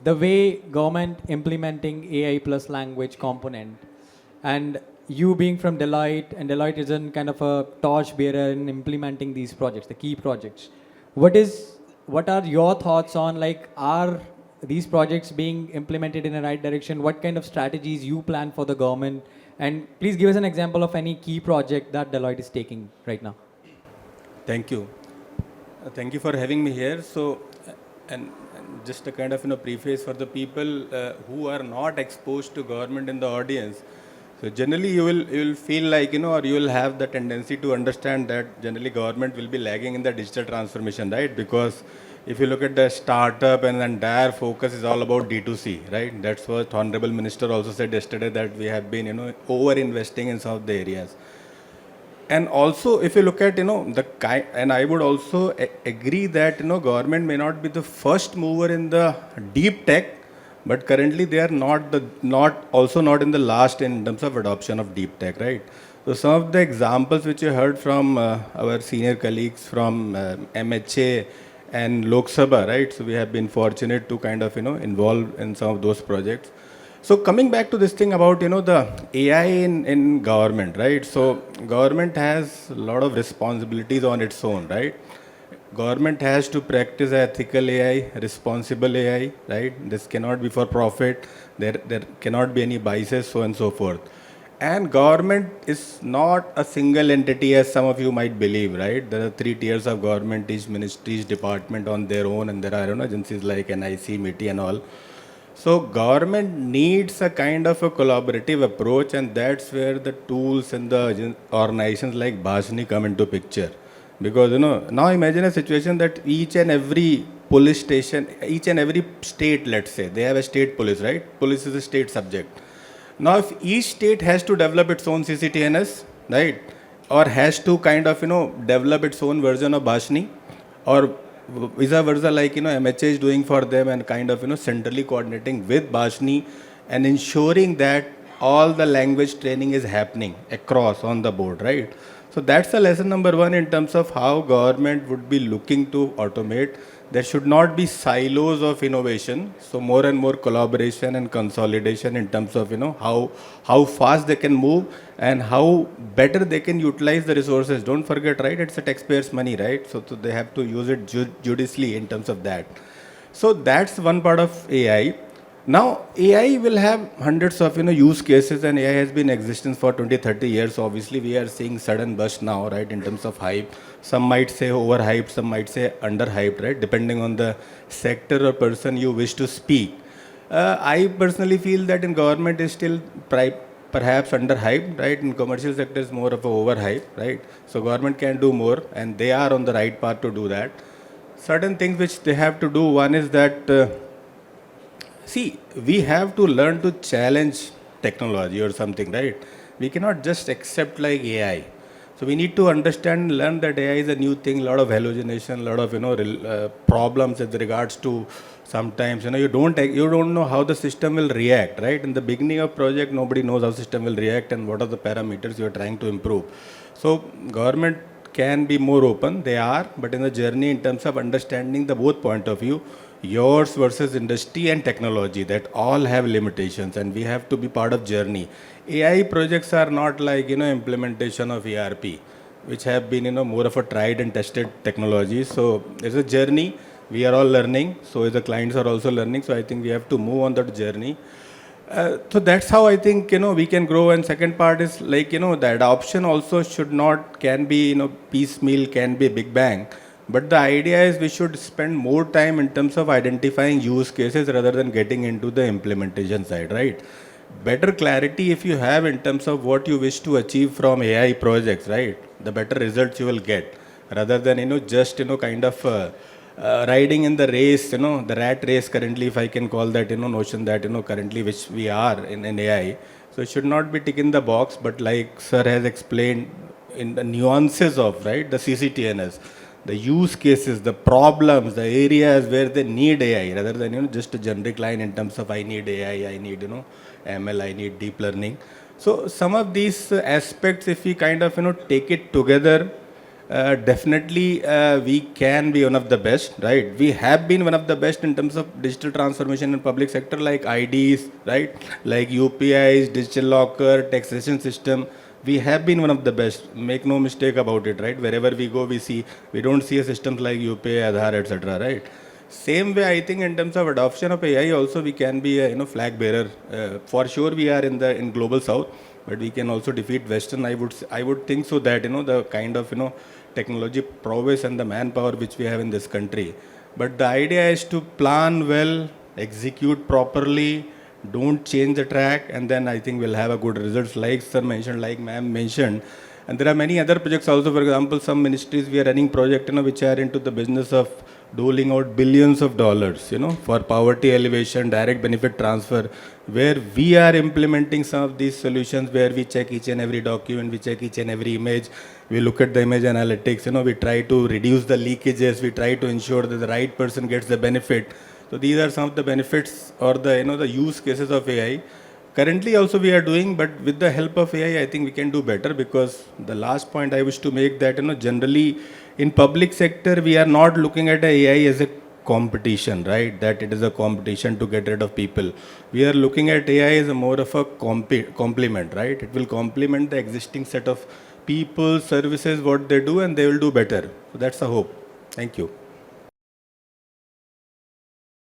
the way government implementing AI plus language component, and you being from Deloitte, and Deloitte is in kind of a torch bearer in implementing these projects, the key projects. What are your thoughts on, like, are these projects being implemented in the right direction? What kind of strategies you plan for the government? And please give us an example of any key project that Deloitte is taking right now. Thank you. Thank you for having me here. So, and just a kind of preface for the people who are not exposed to government in the audience. So generally, you will feel like or you will have the tendency to understand that generally government will be lagging in the digital transformation, right? Because if you look at the startup and the entire focus is all about D2C, right? That's what Honorable Minister also said yesterday, that we have been over investing in some of the areas. And also, if you look at the kind, and I would also agree that government may not be the first mover in the deep tech, but currently they are not in the last in terms of adoption of deep tech, right? So some of the examples which you heard from our senior colleagues from MHA and Lok Sabha, right? So we have been fortunate to kind of involve in some of those projects. So coming back to this thing about the AI in government, right? So government has a lot of responsibilities on its own, right? Government has to practice ethical AI, responsible AI, right? This cannot be for profit. There cannot be any biases, so on and so forth. And government is not a single entity as some of you might believe, right? There are 3 tiers of government, each ministry, each department on their own, and there are agencies like NIC, MITI and all. So government needs a kind of a collaborative approach, and that's where the tools and the organizations like Bhashini come into picture. Because now imagine a situation that each and every police station, each and every state, let's say, they have a state police, right? Police is a state subject. Now if each state has to develop its own CCTNS, right? Or has to kind of develop its own version of Bhashini, or vice versa, like MHA is doing for them, and kind of centrally coordinating with Bhashini and ensuring that all the language training is happening across on the board, right? So that's the lesson number one in terms of how government would be looking to automate. There should not be silos of innovation. So more and more collaboration and consolidation in terms of how fast they can move and how better they can utilize the resources. Don't forget, right? It's a taxpayers' money, right? So they have to use it judiciously in terms of that. So that's one part of AI. Now, AI will have hundreds of use cases, and AI has been in existence for 20, 30 years. So obviously, we are seeing sudden burst now, right, in terms of hype. Some might say overhyped, some might say underhyped, right, depending on the sector or person you wish to speak. I personally feel that in government is still perhaps underhyped, right? In commercial sector is more of a overhype, right? So government can do more, and they are on the right path to do that. Certain things which they have to do. One is that. See, we have to learn to challenge technology or something, right? We cannot just accept like AI. So we need to understand, learn that AI is a new thing, a lot of hallucination, a lot of problems with regards to sometimes you don't know how the system will react, right? In the beginning of project, nobody knows how system will react and what are the parameters you are trying to improve. So government can be more open, they are, but in the journey in terms of understanding the both point of view, yours versus industry and technology, that all have limitations, and we have to be part of journey. AI projects are not like implementation of ERP, which have been more of a tried and tested technology. So there's a journey. We are all learning. So the clients are also learning. So I think we have to move on that journey. So that's how I think we can grow. And second part is like the adoption also can be piecemeal, can be big bang. But the idea is we should spend more time in terms of identifying use cases rather than getting into the implementation side, right? Better clarity if you have in terms of what you wish to achieve from AI projects, right? The better results you will get, rather than just kind of riding in the race, the rat race currently, if I can call that notion that currently which we are in AI. So it should not be ticking the box, but like sir has explained in the nuances of, right, the CCTNS, the use cases, the problems, the areas where they need AI, rather than just a generic line in terms of I need AI, I need ML, I need deep learning. So some of these aspects, if we kind of take it together, definitely we can be one of the best, right? We have been one of the best in terms of digital transformation in public sector, like IDs, right? Like UPIs, digital locker, taxation system. We have been one of the best. Make no mistake about it, right? Wherever we go, we don't see a systems like UPI, Aadhaar, etc., right? Same way, I think in terms of adoption of AI, also we can be a flag bearer. For sure, we are in global south, but we can also defeat Western. I would think so that the kind of technology prowess and the manpower which we have in this country. But the idea is to plan well, execute properly, don't change the track, and then I think we'll have a good results. Like sir mentioned, like ma'am mentioned, and there are many other projects also. For example, some ministries we are running project which are into the business of doling out billions of dollars, for poverty alleviation, direct benefit transfer, where we are implementing some of these solutions where we check each and every document, we check each and every image, we look at the image analytics, we try to reduce the leakages, we try to ensure that the right person gets the benefit. So these are some of the benefits or the, the use cases of AI. Currently also we are doing, but with the help of AI, I think we can do better, because the last point I wish to make that, generally in public sector, we are not looking at AI as a competition, right? That it is a competition to get rid of people. We are looking at AI as a more of a complement, right? It will complement the existing set of people, services, what they do, and they will do better. So that's the hope. Thank you.